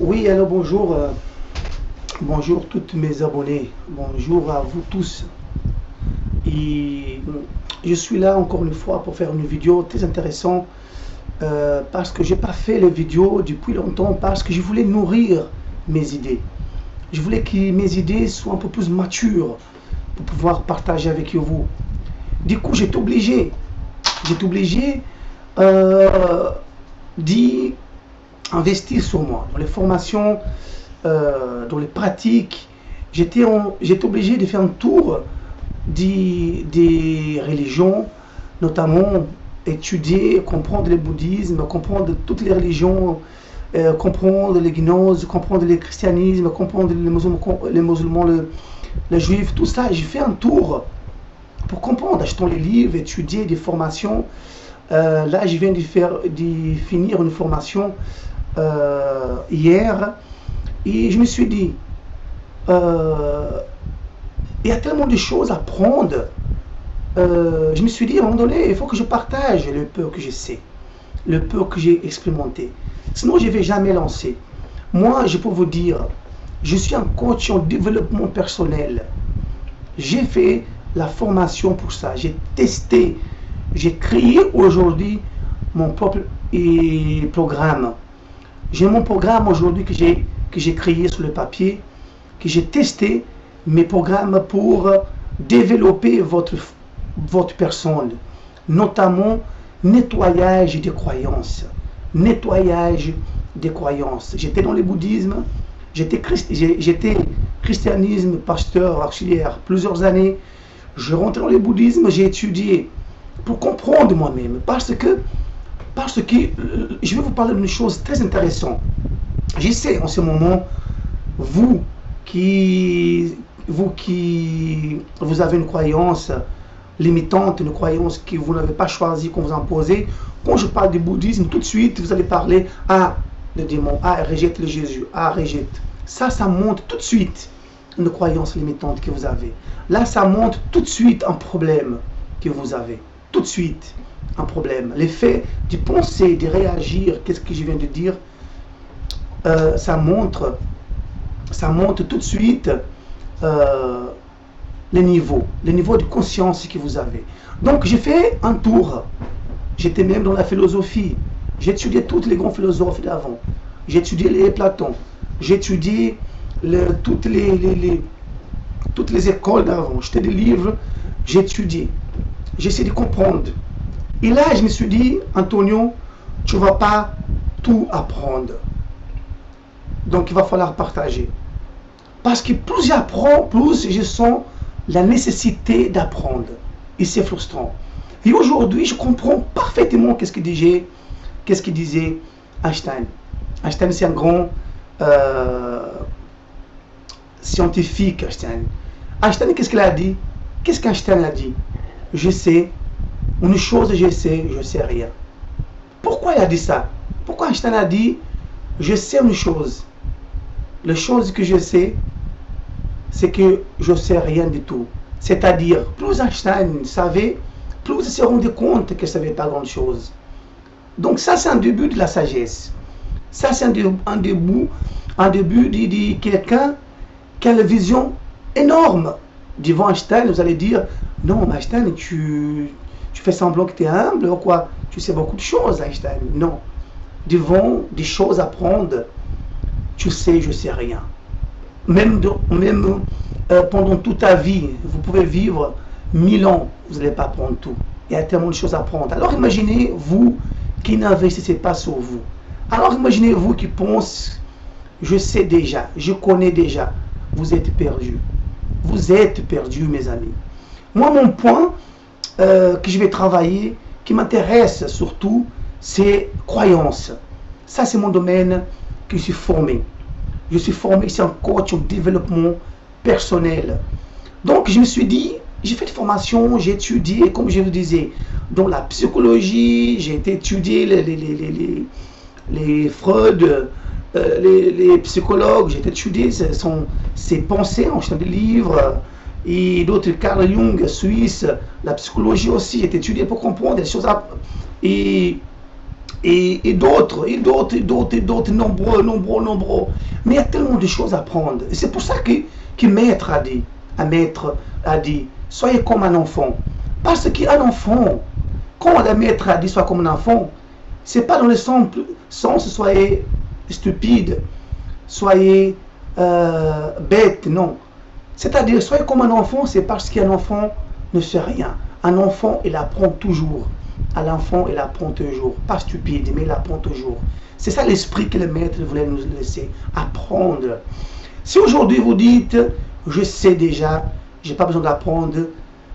Oui, alors bonjour, bonjour tous mes abonnés, bonjour à vous tous. Et je suis là encore une fois pour faire une vidéo très intéressante parce que j'ai pas fait les vidéos depuis longtemps parce que je voulais nourrir mes idées. Je voulais que mes idées soient un peu plus matures pour pouvoir partager avec vous. Du coup, j'étais obligé euh, d'y investir sur moi, dans les formations, dans les pratiques. J'étais obligé de faire un tour des religions, notamment étudier, comprendre le bouddhisme, comprendre toutes les religions, comprendre les gnoses, comprendre le christianisme, comprendre les musulmans, les juifs, tout ça. J'ai fait un tour pour comprendre, achetant les livres, étudier des formations. Là, je viens de finir une formation hier et je me suis dit, il y a tellement de choses à prendre. Je me suis dit, à un moment donné, il faut que je partage le peu que je sais, le peu que j'ai expérimenté. Sinon, je ne vais jamais lancer. Moi, je peux vous dire, je suis un coach en développement personnel. J'ai fait la formation pour ça. J'ai testé. J'ai créé aujourd'hui mon propre programme. J'ai mon programme aujourd'hui que j'ai créé sur le papier, que j'ai testé mes programmes pour développer votre personne, notamment nettoyage des croyances. Nettoyage des croyances. J'étais dans le bouddhisme, j'étais christianisme, pasteur, auxiliaire, plusieurs années. Je rentre dans le bouddhisme, j'ai étudié pour comprendre moi-même, parce que je vais vous parler d'une chose très intéressante. Je sais en ce moment, vous qui vous avez une croyance limitante, une croyance que vous n'avez pas choisi, qu'on vous a imposée. Quand je parle du bouddhisme, tout de suite, vous allez parler, ah, le démon, ah, rejette le Jésus, ah, rejette. Ça montre tout de suite une croyance limitante que vous avez. Là, ça montre tout de suite un problème que vous avez. Tout de suite, un problème. L'effet de penser, de réagir, qu'est-ce que je viens de dire, ça montre tout de suite les niveaux de conscience que vous avez. Donc, j'ai fait un tour. J'étais même dans la philosophie. J'ai étudié tous les grands philosophes d'avant. J'ai étudié les Platon. J'ai étudié toutes les écoles d'avant. J'étais des livres, j'ai étudié. J'essaie de comprendre. Et là, je me suis dit, Antonio, tu ne vas pas tout apprendre. Donc, il va falloir partager. Parce que plus j'apprends, plus je sens la nécessité d'apprendre. Et c'est frustrant. Et aujourd'hui, je comprends parfaitement qu'est-ce qu'il disait Einstein. Einstein, c'est un grand scientifique, Einstein. Einstein, qu'est-ce qu'il a dit? Qu'est-ce qu'Einstein a dit? Je sais, une chose je sais rien. Pourquoi il a dit ça? Pourquoi Einstein a dit, je sais une chose? La chose que je sais, c'est que je ne sais rien du tout. C'est-à-dire, plus Einstein savait, plus il se rendait compte qu'il ne savait pas grand-chose. Donc ça, c'est un début de la sagesse. Ça, c'est un début de quelqu'un qui a une vision énorme. Devant Einstein, vous allez dire, non, Einstein, tu fais semblant que tu es humble ou quoi? Tu sais beaucoup de choses, Einstein. Non. Devant des choses à prendre, tu sais, je sais rien. Même pendant toute ta vie, vous pouvez vivre 1000 ans, vous n'allez pas apprendre tout. Il y a tellement de choses à apprendre. Alors imaginez, vous qui n'investissez pas sur vous. Alors imaginez, vous qui pensez, je sais déjà, je connais déjà. Vous êtes perdu. Vous êtes perdu, mes amis. Moi, mon point que je vais travailler, qui m'intéresse surtout, c'est croyance. Ça, c'est mon domaine que je suis formé. Je suis formé, c'est un coach en développement personnel. Donc, je me suis dit, j'ai fait des formations, j'ai étudié, comme je vous disais, dans la psychologie, j'ai étudié les Freud, les psychologues, j'ai étudié ses pensées en achetant des livres, et d'autres, Carl Jung, Suisse, la psychologie aussi, j'ai étudié pour comprendre des choses. Et et d'autres, nombreux. Mais il y a tellement de choses à apprendre. Et c'est pour ça que Maître a dit, soyez comme un enfant. Parce qu'un enfant, quand le Maître a dit, soyez comme un enfant, c'est pas dans le sens, soyez stupide, soyez bête, non. C'est-à-dire, soyez comme un enfant, c'est parce qu'un enfant ne sait rien. Un enfant, il apprend toujours. À l'enfant, il apprend toujours. Pas stupide, mais il apprend toujours. C'est ça l'esprit que le Maître voulait nous laisser. Apprendre. Si aujourd'hui vous dites, je sais déjà, je n'ai pas besoin d'apprendre,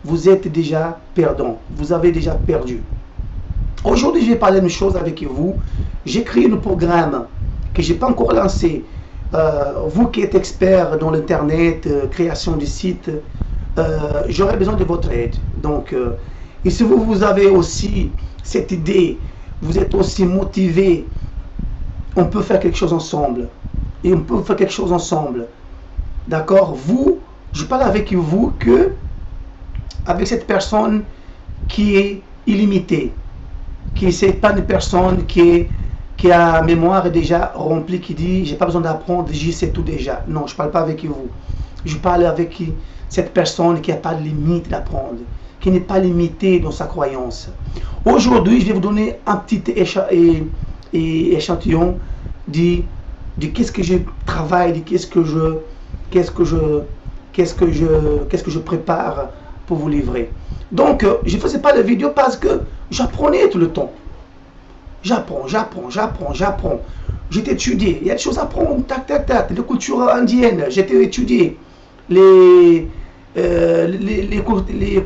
vous êtes déjà perdant. Vous avez déjà perdu. Aujourd'hui, je vais parler d'une chose avec vous. J'ai créé un programme que je n'ai pas encore lancé. Vous qui êtes expert dans l'internet, création de sites, j'aurais besoin de votre aide. Donc, et si vous avez aussi cette idée, vous êtes aussi motivé, on peut faire quelque chose ensemble. Et on peut faire quelque chose ensemble. D'accord? Je parle avec vous avec cette personne qui est illimitée, qui n'est pas une personne qui a mémoire déjà remplie, qui dit j'ai pas besoin d'apprendre, j'y sais tout déjà. Non, je ne parle pas avec vous. Je parle avec cette personne qui n'a pas de limite d'apprendre, qui n'est pas limitée dans sa croyance. Aujourd'hui, je vais vous donner un petit échantillon de qu'est-ce que je travaille, de qu'est-ce que je prépare pour vous livrer. Donc, je ne faisais pas de vidéo parce que j'apprenais tout le temps. J'apprends. J'étais étudié. Il y a des choses à apprendre. Tac. Les cultures indiennes. J'étais étudié. Les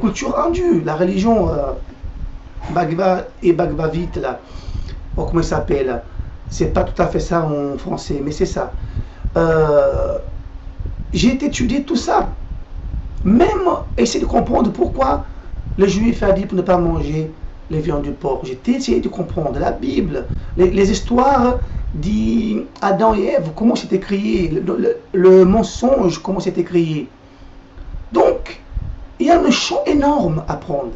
cultures hindues. La religion Bhagavad Gita, là. Oh, comment il s'appelle? C'est pas tout à fait ça en français, mais c'est ça. J'ai étudié tout ça. Même essayer de comprendre pourquoi le juif a dit pour ne pas manger les viandes du porc. J'ai essayé de comprendre la Bible, les histoires d'Adam et Ève, comment c'était créé, le mensonge, comment c'était créé. Donc, il y a un champ énorme à prendre.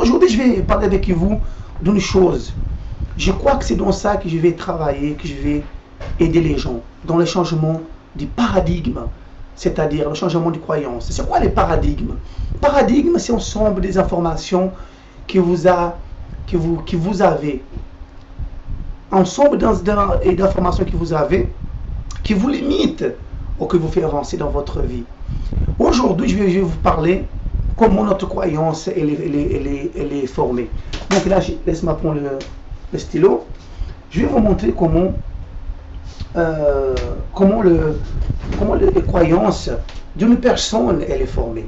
Aujourd'hui, je vais parler avec vous d'une chose. Je crois que c'est dans ça que je vais travailler, que je vais aider les gens, dans le changement du paradigme, c'est-à-dire le changement de croyance. C'est quoi les paradigmes? Paradigme, c'est l'ensemble des informations que vous avez. Ensemble d'informations que vous avez, qui vous limitent ou qui vous fait avancer dans votre vie. Aujourd'hui, je vais vous parler comment notre croyance elle est formée. Donc là, laisse-moi prendre le stylo. Je vais vous montrer comment les croyances d'une personne elle est formée.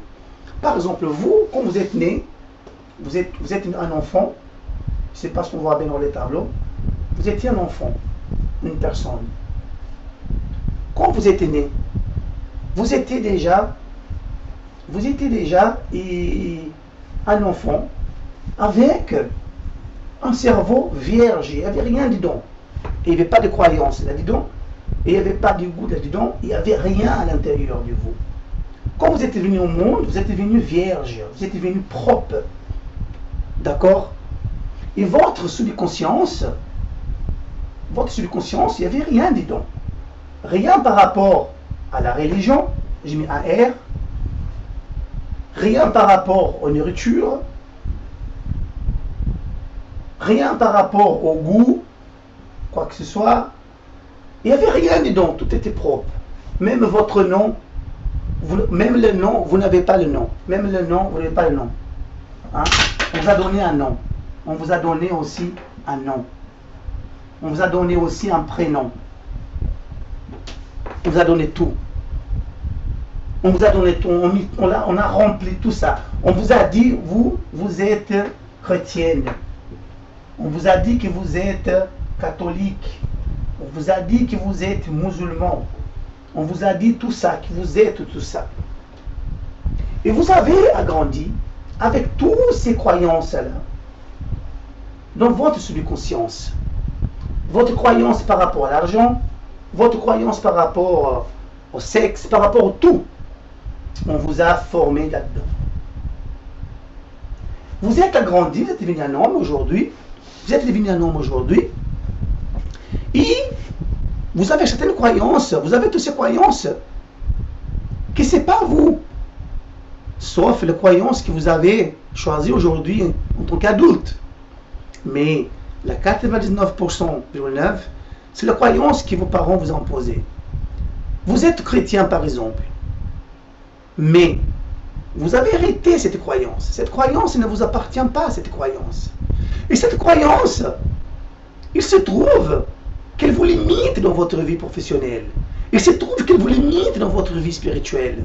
Par exemple, vous, quand vous êtes né, vous êtes un enfant, je ne sais pas ce qu'on voit bien dans les tableaux, vous étiez un enfant, une personne. Quand vous étiez né, vous étiez déjà un enfant avec un cerveau vierge, il n'y avait rien dedans. Il n'y avait pas de croyance là-dedans, il n'y avait pas de goût là-dedans, il n'y avait rien à l'intérieur de vous. Quand vous êtes venu au monde, vous êtes venu vierge, vous êtes venu propre. D'accord? Et votre subconscience, il n'y avait rien dedans. Rien par rapport à la religion, j'ai mis un R. Rien par rapport aux nourritures. Rien par rapport au goût, quoi que ce soit. Il n'y avait rien dedans, tout était propre. Même votre nom, même le nom, vous n'avez pas le nom. Même le nom, vous n'avez pas le nom. Hein? On vous a donné un nom. On vous a donné aussi un nom. On vous a donné aussi un prénom. On vous a donné tout. On vous a donné tout. On a rempli tout ça. On vous a dit, vous êtes chrétienne. On vous a dit que vous êtes catholique. On vous a dit que vous êtes musulman. On vous a dit tout ça, que vous êtes tout ça. Et vous avez agrandi avec toutes ces croyances-là dans votre subconscience. Votre croyance par rapport à l'argent, votre croyance par rapport au sexe, par rapport à tout. On vous a formé là-dedans. Vous êtes agrandi, vous êtes devenu un homme aujourd'hui. Vous êtes devenu un homme aujourd'hui. Et vous avez certaines croyances, vous avez toutes ces croyances que ce n'est pas vous. Sauf les croyances que vous avez choisies aujourd'hui en tant qu'adulte. Mais la 99,9%, c'est la croyance que vos parents vous ont imposée. Vous êtes chrétien par exemple. Mais vous avez hérité cette croyance. Cette croyance ne vous appartient pas, cette croyance. Et cette croyance, il se trouve qu'elle vous limite dans votre vie professionnelle. Il se trouve qu'elle vous limite dans votre vie spirituelle.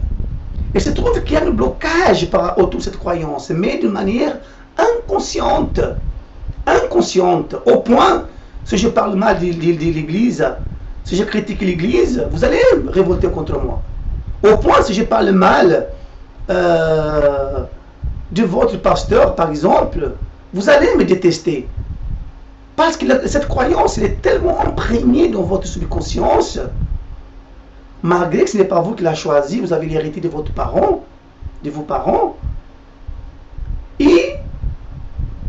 Il se trouve qu'il y a un blocage autour de cette croyance, mais d'une manière inconsciente. Inconsciente. Au point, si je parle mal de l'Église, si je critique l'Église, vous allez révolter contre moi. Au point, si je parle mal de votre pasteur, par exemple, vous allez me détester. Parce que cette croyance, elle est tellement imprégnée dans votre subconscience, malgré que ce n'est pas vous qui l'avez choisi, vous avez l'hérité de votre parent, de vos parents, et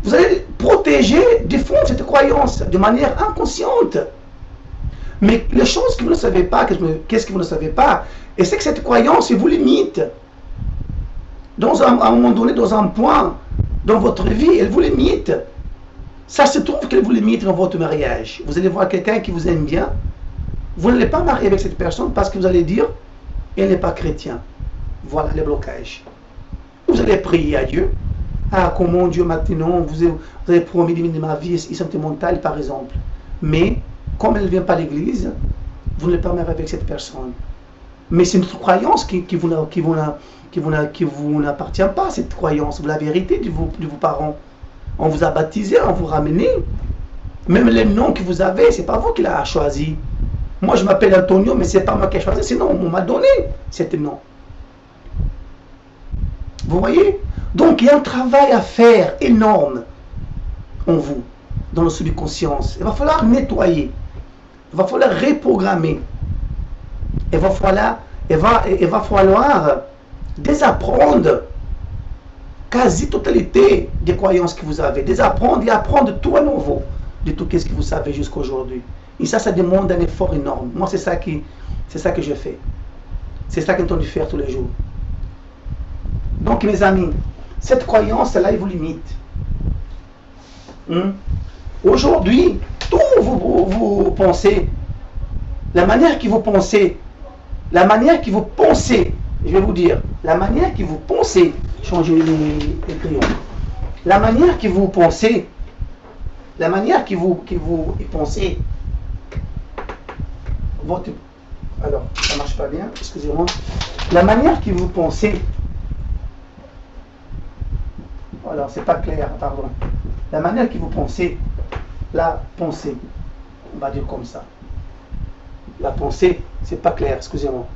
vous allez protéger, défendre cette croyance de manière inconsciente. Mais les choses que vous ne savez pas, qu'est-ce que vous ne savez pas, et c'est que cette croyance vous limite. À un moment donné, dans un point dans votre vie, elle vous limite. Ça se trouve qu'elle vous limite dans votre mariage. Vous allez voir quelqu'un qui vous aime bien. Vous n'allez pas marier avec cette personne parce que vous allez dire, elle n'est pas chrétien. Voilà les blocages. Vous allez prier à Dieu. Ah, comment Dieu maintenant, vous avez promis d'éliminer ma vie sentimentale, par exemple. Mais, comme elle ne vient pas à l'église, vous n'allez pas marier avec cette personne. Mais c'est une croyance qui vous n'appartient pas, cette croyance. Vous l'avez héritée de vos parents. On vous a baptisé, on vous ramené. Même les noms que vous avez, c'est pas vous qui l'avez choisi. Moi, je m'appelle Antonio, mais c'est pas moi qui ai choisi, sinon on m'a donné cet nom. Vous voyez? Donc, il y a un travail à faire énorme en vous, dans le subconscience. Il va falloir nettoyer. Il va falloir reprogrammer. Il va falloir désapprendre quasi-totalité des croyances que vous avez. Désapprendre et apprendre tout à nouveau de tout ce que vous savez jusqu'à aujourd'hui. Et ça demande un effort énorme. Moi, c'est ça que je fais. C'est ça que je tente de faire tous les jours. Donc, mes amis, cette croyance-là, elle vous limite. Aujourd'hui, tout vous pensez, la manière que vous pensez, je vais vous dire, la manière que vous pensez, changez les crayons, la manière que vous pensez, pensez, votre, alors, ça marche pas bien, excusez-moi, la manière que vous pensez, alors c'est pas clair, pardon, la manière que vous pensez, la pensée, on va dire comme ça, la pensée, c'est pas clair, excusez-moi,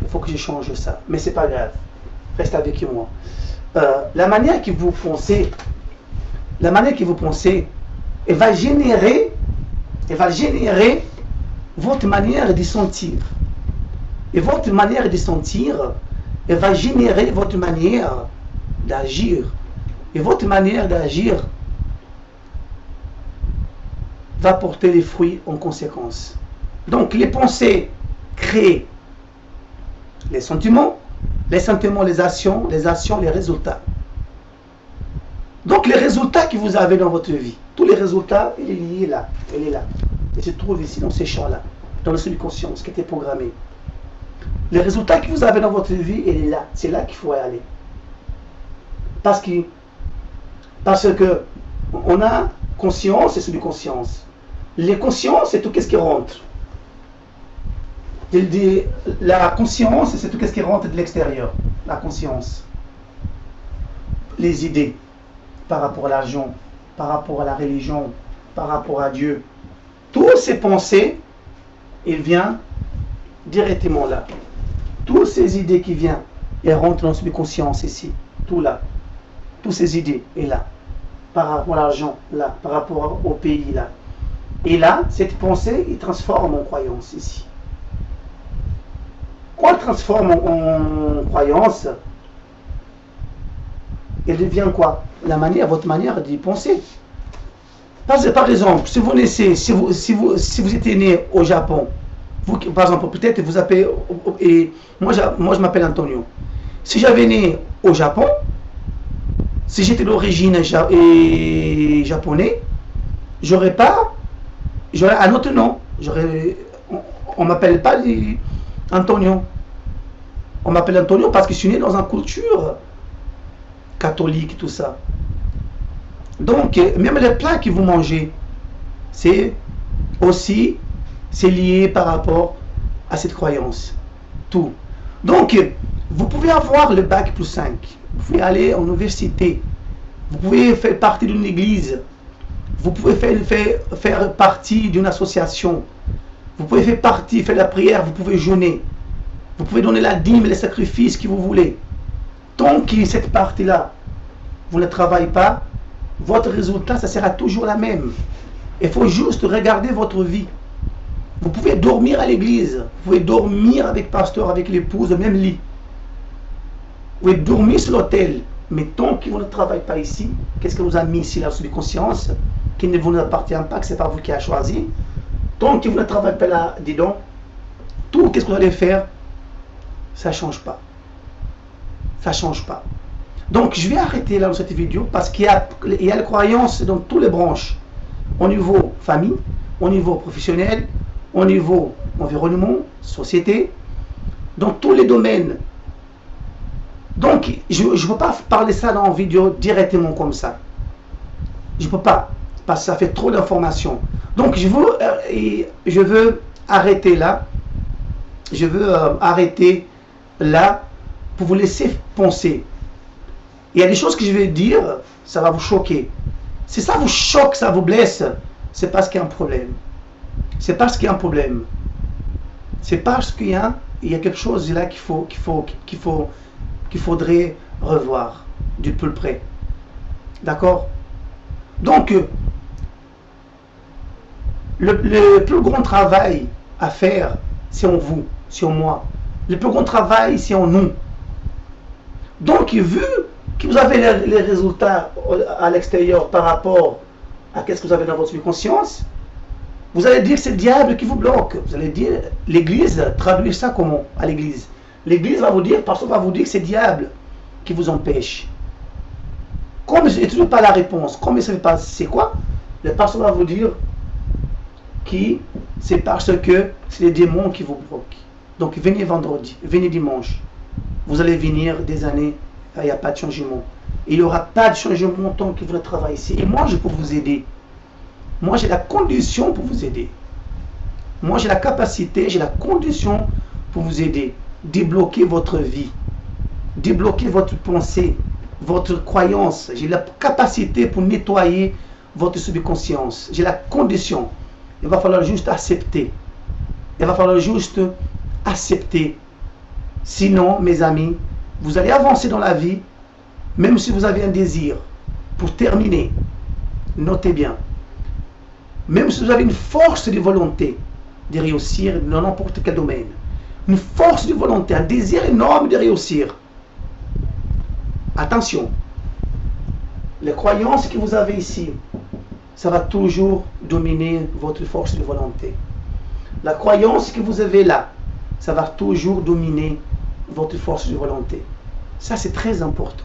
il faut que je change ça, mais c'est pas grave, reste avec moi. La manière que vous pensez, elle va générer votre manière de sentir. Et votre manière de sentir, elle va générer votre manière d'agir. Et votre manière d'agir va porter les fruits en conséquence. Donc les pensées créent les sentiments, les actions, les résultats. Donc les résultats que vous avez dans votre vie, tous les résultats, il est lié là, il est là. Il se trouve ici dans ces champs-là, dans le subconscient, ce qui était programmé. Les résultats que vous avez dans votre vie, il est là. C'est là qu'il faut aller. Parce que on a conscience et subconscience. Les consciences, c'est tout ce qui rentre. La conscience, c'est tout ce qui rentre de l'extérieur. La conscience. Les idées par rapport à l'argent, par rapport à la religion, par rapport à Dieu. Toutes ces pensées, elles viennent directement là. Toutes ces idées qui viennent, elles rentrent dans le subconscience ici. Tout là. Toutes ces idées, et là. Par rapport à l'argent, là. Par rapport au pays, là. Et là, cette pensée, il transforme en croyance ici. Quand elle transforme en croyance, elle devient quoi? Votre manière d'y penser. Par exemple, si vous naissez, si vous étiez né au Japon, vous, par exemple, peut-être vous appelez, et moi je m'appelle Antonio. Si j'avais né au Japon, si j'étais d'origine japonais, j'aurais pas, j'aurais un autre nom. On m'appelle pas Antonio. On m'appelle Antonio parce que je suis né dans une culture catholique, tout ça. Donc, même les plats que vous mangez, c'est aussi, c'est lié par rapport à cette croyance. Tout. Donc, vous pouvez avoir le bac plus 5. Vous pouvez aller en université. Vous pouvez faire partie d'une église. Vous pouvez faire partie d'une association. Vous pouvez faire la prière. Vous pouvez jeûner. Vous pouvez donner la dîme, les sacrifices que vous voulez. Tant que cette partie-là, vous ne travaillez pas, votre résultat, ça sera toujours la même. Il faut juste regarder votre vie. Vous pouvez dormir à l'église. Vous pouvez dormir avec le pasteur, avec l'épouse, même lit. Vous pouvez dormir sur l'hôtel. Mais tant que vous ne travaillez pas ici, qu'est-ce que vous a mis ici, la subconscience, qui ne vous appartient pas, que ce n'est pas vous qui avez choisi. Tant que vous ne travaillez pas là-dedans, tout, qu'est-ce que vous allez faire? Ça ne change pas. Ça ne change pas. Donc, je vais arrêter là dans cette vidéo parce qu'il y a la croyance dans toutes les branches. Au niveau famille, au niveau professionnel, au niveau environnement, société, dans tous les domaines. Donc, je ne peux pas parler ça dans une vidéo directement comme ça. Je ne peux pas, parce que ça fait trop d'informations. Donc, je veux arrêter là. Je veux arrêter là pour vous laisser penser. Il y a des choses que je vais dire, ça va vous choquer. Si ça vous choque, ça vous blesse, c'est parce qu'il y a un problème. C'est parce qu'il y a un problème. C'est parce qu'il y a quelque chose là qu'il faudrait revoir du plus près. D'accord? Donc, le plus grand travail à faire, c'est en vous, c'est en moi. Le plus grand travail, c'est en nous. Donc, vu que vous avez les résultats à l'extérieur par rapport à ce que vous avez dans votre conscience, vous allez dire que c'est le diable qui vous bloque. Vous allez dire, l'église, traduire ça comment à l'église? L'église va vous dire, le pasteur va vous dire que c'est le diable qui vous empêche. Comme je n'ai toujours pas la réponse, comme je ne sais pas c'est quoi, le pasteur va vous dire que c'est parce que c'est les démons qui vous bloquent. Donc venez vendredi, venez dimanche. Vous allez venir des années, il n'y a pas de changement. Il n'y aura pas de changement tant que vous ne travaillez ici. Et moi, je peux vous aider. Moi, j'ai la condition pour vous aider. Moi, j'ai la capacité, j'ai la condition pour vous aider. Débloquer votre vie. Débloquer votre pensée, votre croyance. J'ai la capacité pour nettoyer votre subconscience. J'ai la condition. Il va falloir juste accepter. Il va falloir juste accepter. Sinon, mes amis, vous allez avancer dans la vie, même si vous avez un désir. Pour terminer, notez bien. Même si vous avez une force de volonté de réussir dans n'importe quel domaine, une force de volonté, un désir énorme de réussir, attention, les croyances que vous avez ici, ça va toujours dominer votre force de volonté. La croyance que vous avez là, ça va toujours dominer votre force de volonté. Ça, c'est très important.